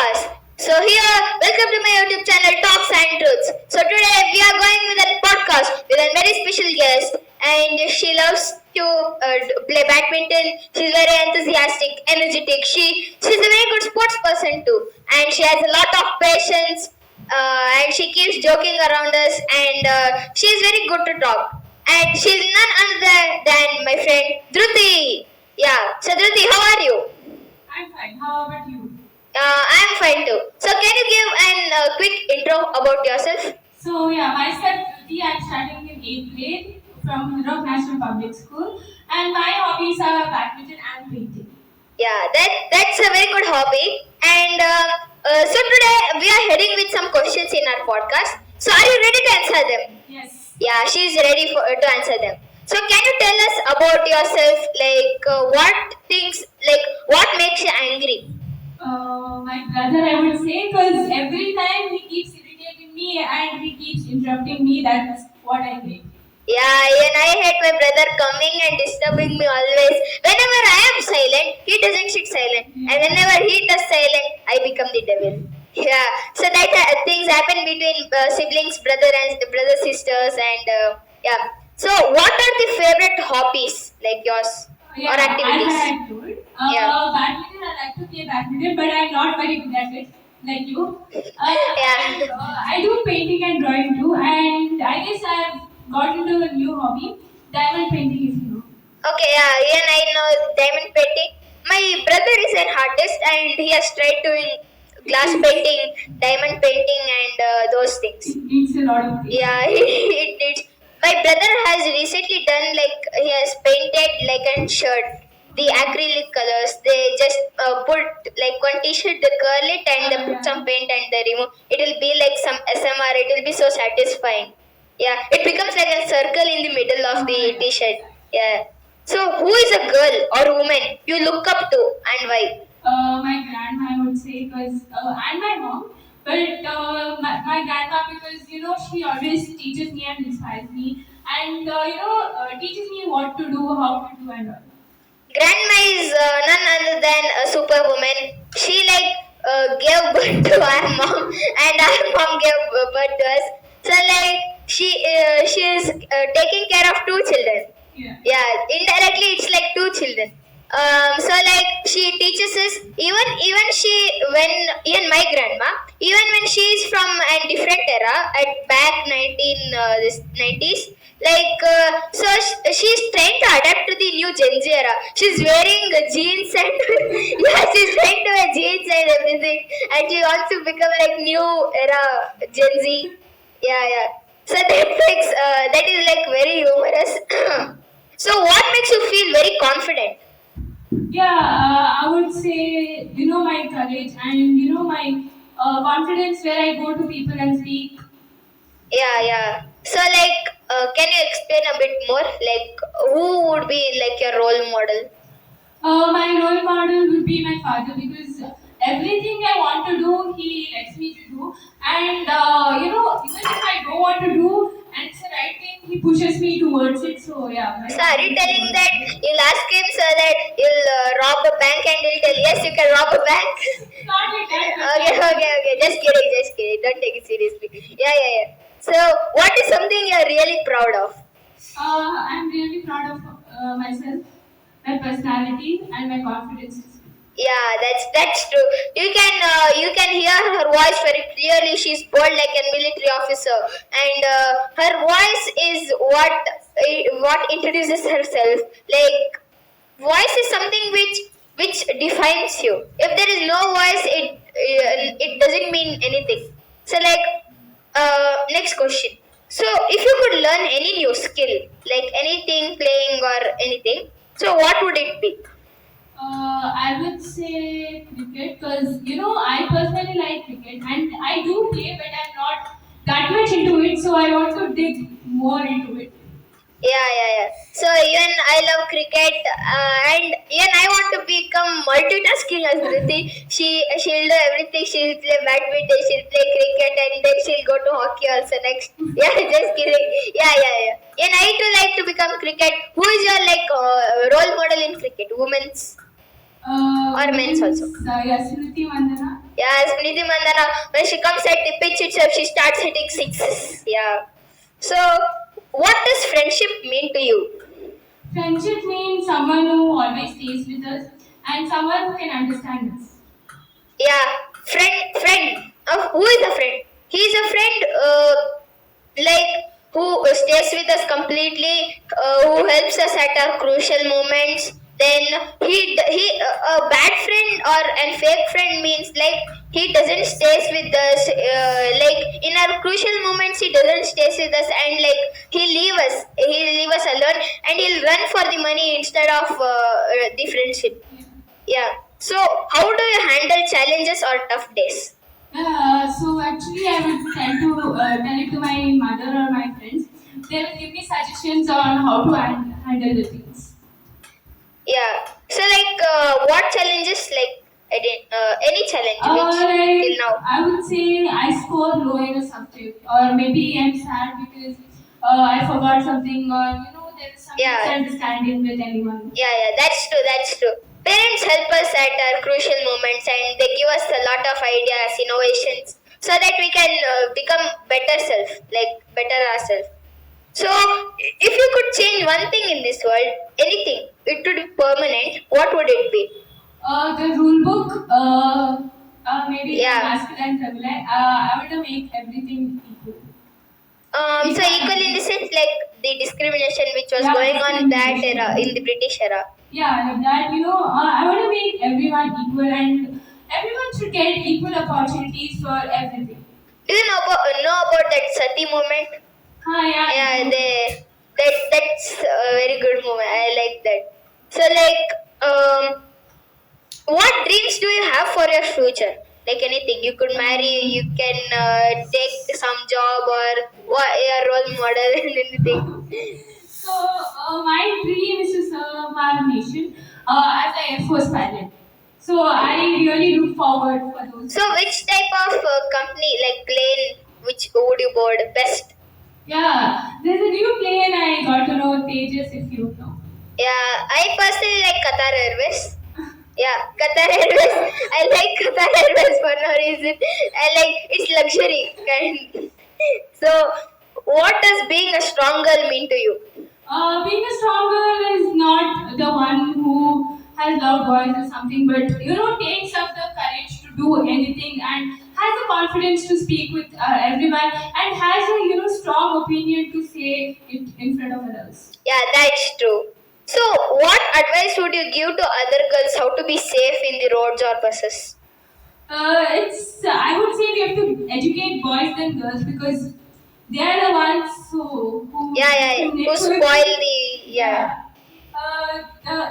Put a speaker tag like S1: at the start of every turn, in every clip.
S1: podcast. So here, welcome to my YouTube channel Talks and Truths. So today we are going with a podcast with a very special guest, and she loves to play badminton. She's very enthusiastic, energetic. She's a very good sports person too, and she has a lot of patience. And she keeps joking around us, and she's very good to talk. And she's none other than my friend Dhruti. Yeah. So Dhruti, how are you?
S2: I'm fine. How about you?
S1: I'm fine too. So can you give an quick intro about yourself?
S2: So myself, Kruti, I'm studying in 8th grade from Hillrock National Public School, and my hobbies are badminton and painting.
S1: Yeah, that's a very good hobby. And so today we are heading with some questions in our podcast. So are you ready to answer them?
S2: Yes.
S1: Yeah, she's ready to answer them. So can you tell us about yourself? What makes you angry?
S2: My brother, I would say, because every time he keeps irritating me and he keeps interrupting me. That's what I hate.
S1: Yeah, and I hate my brother coming and disturbing me always. Whenever I am silent, he doesn't sit silent. And whenever he does silent, I become the devil. Yeah, so that things happen between siblings, brother sisters, and yeah. So, what are the favorite hobbies like yours or activities?
S2: As I told, badminton, I like to play badminton, but I'm not very good at it, like you.
S1: Yeah.
S2: And, I do painting and drawing too, and I guess I've got into a new hobby, diamond painting, if you know.
S1: Okay, yeah, even I know diamond painting. My brother is an artist and he has tried doing glass painting, diamond painting, and those things.
S2: It needs a lot of things.
S1: Yeah, it needs. My brother has recently done he has painted like a shirt. The acrylic colors, they just put like one t-shirt, they curl it and they put some paint and they remove. It will be like some SMR. It will be so satisfying. Yeah, it becomes like a circle in the middle of the t-shirt. Yeah. So, who is a girl or woman you look up to and why?
S2: My grandma, I would say, because and my mom, but my grandma because she always teaches me and inspires me, and teaches me what to do, how to do, and all.
S1: Grandma is none other than a superwoman. She gave birth to our mom, and our mom gave birth to us. So she is taking care of two children.
S2: Yeah.
S1: Yeah, indirectly it's like two children. She teaches us even she when even my grandma even when she is from a different era at back 90s she's trying to adapt to the new Gen Z era. She's wearing jeans and yeah, she's trying to wear jeans and everything, and she wants to become like new era Gen Z. Yeah. So that is like very humorous. So what makes you feel very confident?
S2: I would say my courage and my confidence where I go to people and speak.
S1: Yeah. So can you explain a bit more? Like, who would be like your role model?
S2: My role model would be my father because everything I want to do, he lets me to do. And even if I don't want to do and it's the right thing, he pushes me towards it. So yeah.
S1: So are you telling that you'll ask him so that you'll rob a bank and he'll tell yes you can rob a bank?
S2: Not like that.
S1: Okay. Just kidding. Don't take it seriously. Yeah. So what is something you're really proud of?
S2: I'm really proud of myself, my personality, and my confidence.
S1: Yeah, that's true. You can hear her voice very clearly. She's bold like a military officer, and her voice is what introduces herself. Like voice is something which defines you. If there is no voice, it doesn't mean anything. So next question. So if you could learn any new skill, like anything, playing or anything, so what would it be?
S2: I would say cricket because I personally like cricket and I do play, but I'm not that much into it, so I want to dig more into it.
S1: Yeah. So even I love cricket, and even I want to become multitasking as Dhruti. She'll do everything. She'll play badminton, she'll play cricket, and then she'll go to hockey also next. Yeah, just kidding. Yeah. And I too like to become cricket. Who is your role model in cricket? Women's or men's also?
S2: Smriti Mandana
S1: Yeah, Smriti Mandana, when she comes at the pitch itself, she starts hitting sixes. Yeah. So, what does friendship mean to you?
S2: Friendship means someone who always stays with us and someone who can understand us.
S1: Yeah, friend. Who is a friend? He is a friend, like who stays with us completely, who helps us at our crucial moments. Then a bad friend or a fake friend means like he doesn't stays with us. Like in our crucial moments, he doesn't stays with us, and like he leave us. He leave us alone, and he'll run for the money instead of the friendship. Yeah. So, how do you handle challenges or tough days?
S2: So actually, I would tend to tell it to my mother or my friends. They will give me suggestions on how to handle the things.
S1: Yeah. So, like, what challenges? Like, I didn't. Any challenge which till now?
S2: I would say I score low in a subject, or maybe I'm sad because I forgot something, or there is some
S1: Yeah.
S2: misunderstanding with anyone.
S1: Yeah. That's true. That's true. Parents help us at our crucial moments, and they give us a lot of ideas, innovations, so that we can become better self, like better ourselves. So, if you could change one thing in this world, anything, it would be permanent. What would it be?
S2: The rule book, maybe
S1: Yeah.
S2: masculine, feminine. I want to make everything equal.
S1: So equal in the sense like the discrimination which was
S2: Yeah,
S1: going on in that
S2: discrimination.
S1: era, in the British era.
S2: Yeah, like that, I want to make everyone equal and everyone should get equal opportunities for everything.
S1: Do you know about that Sati movement?
S2: Yeah.
S1: Yeah, that's a very good movement. I like that. So what dreams do you have for your future? Like anything, you could marry, you can take some job or what a role model and anything.
S2: So, my dream is to serve our nation as an Air Force pilot. So, I really look forward for those.
S1: So which type of company, like plane, which would you board best?
S2: Yeah, there's a new plane I got to know, Tejas, if you know.
S1: Yeah, I personally like Qatar Airways. Yeah, Qatar Airways. I like Qatar Airways for no reason. I like it's luxury kind. So, what does being a strong girl mean to you?
S2: Being a strong girl is not the one who has loud voice or something, but takes up the courage to do anything and has the confidence to speak with everyone and has a strong opinion to say it in front of others.
S1: Yeah, that's true. So, what advice would you give to other girls how to be safe in the roads or buses?
S2: It's I would say we have to educate boys than girls because they are the ones who
S1: Yeah. Who spoil the yeah.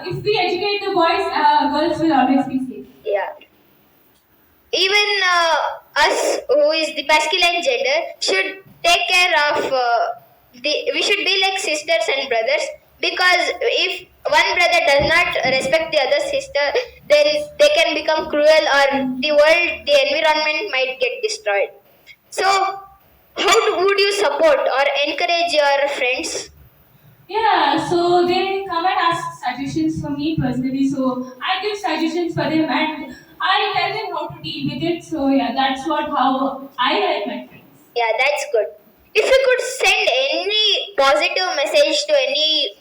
S2: If we educate the boys, girls will always be safe.
S1: Yeah. Even us who is the masculine gender should take care of we should be like sisters and brothers, because if one brother does not respect the other sister, then they can become cruel, or the environment might get destroyed. So would you support or encourage your friends?
S2: Yeah, so they come and ask suggestions for me personally. So I give suggestions for them and I tell them how to deal with it. So yeah, that's how I help my friends.
S1: Yeah, that's good. If you could send any positive message to any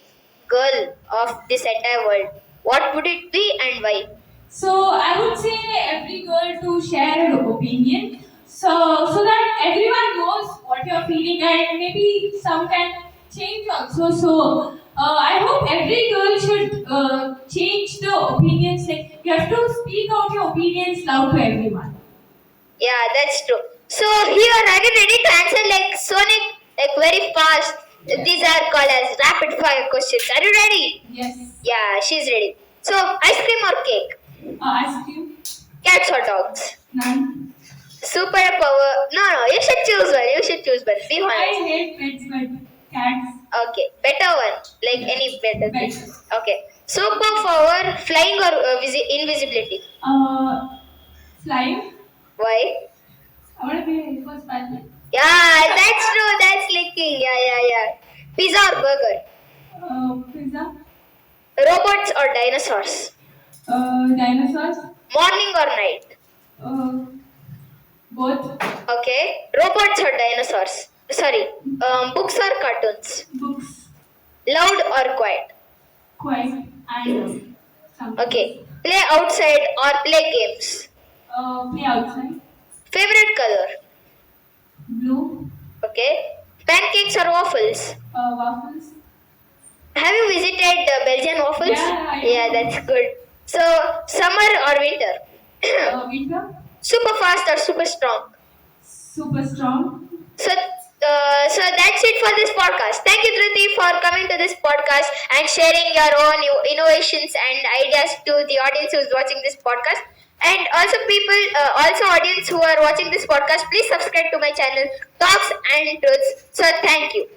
S1: girl of this entire world, what would it be and why?
S2: So I would say every girl to share her opinion. So that everyone knows what you're feeling and maybe some can change also. So I hope every girl should change the opinions. Like you have to speak out your opinions loud to everyone.
S1: Yeah, that's true. So here, are you ready to answer like Sonic, like very fast? These are called as rapid fire questions. Are you ready?
S2: Yes.
S1: Yeah, she's ready. So, ice cream or cake?
S2: Ice cream.
S1: Cats or dogs?
S2: None.
S1: Superpower? No. You should choose one. You should choose one. Be honest.
S2: I hate pets, but cats.
S1: Okay, better one. Like any better thing.
S2: Better.
S1: Okay. Superpower, flying or invisibility?
S2: Flying.
S1: Why?
S2: I want to be a first pilot.
S1: Yeah, that's true. That's licking. Yeah. Pizza or burger?
S2: Pizza.
S1: Robots or dinosaurs?
S2: Dinosaurs.
S1: Morning or night?
S2: Both.
S1: Okay. Robots or dinosaurs? Sorry. Books or cartoons?
S2: Books.
S1: Loud or quiet?
S2: Quiet. And something.
S1: Okay. Play outside or play games?
S2: Play outside.
S1: Favorite color?
S2: Blue.
S1: Okay. Pancakes or waffles?
S2: Waffles.
S1: Have you visited Belgian waffles?
S2: Yeah, I
S1: Yeah,
S2: know.
S1: that's good. So, summer or winter?
S2: Winter.
S1: Super fast or super strong?
S2: Super strong.
S1: So that's it for this podcast. Thank you, Dhruti, for coming to this podcast and sharing your own innovations and ideas to the audience who's watching this podcast. And also, also audience who are watching this podcast, please subscribe to my channel, Talks and Truths. So, thank you.